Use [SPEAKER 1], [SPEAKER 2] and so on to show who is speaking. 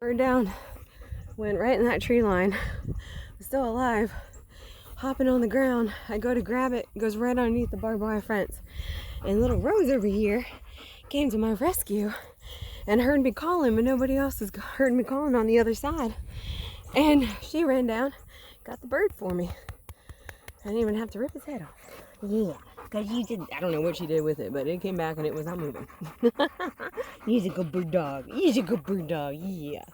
[SPEAKER 1] Bird down, went right in that tree line. Was still alive, hopping on the ground. I go to grab it, it goes right underneath the barbed wire fence. And little Rose over here came to my rescue and heard me calling, but nobody else has heard me calling on the other side. And she ran down, got the bird for me. I didn't even have to rip his head off. Yeah, because you didn't. I don't know what she did with it, but it came back and it was not moving. He's a good bird dog. He's a good bird dog. Yeah.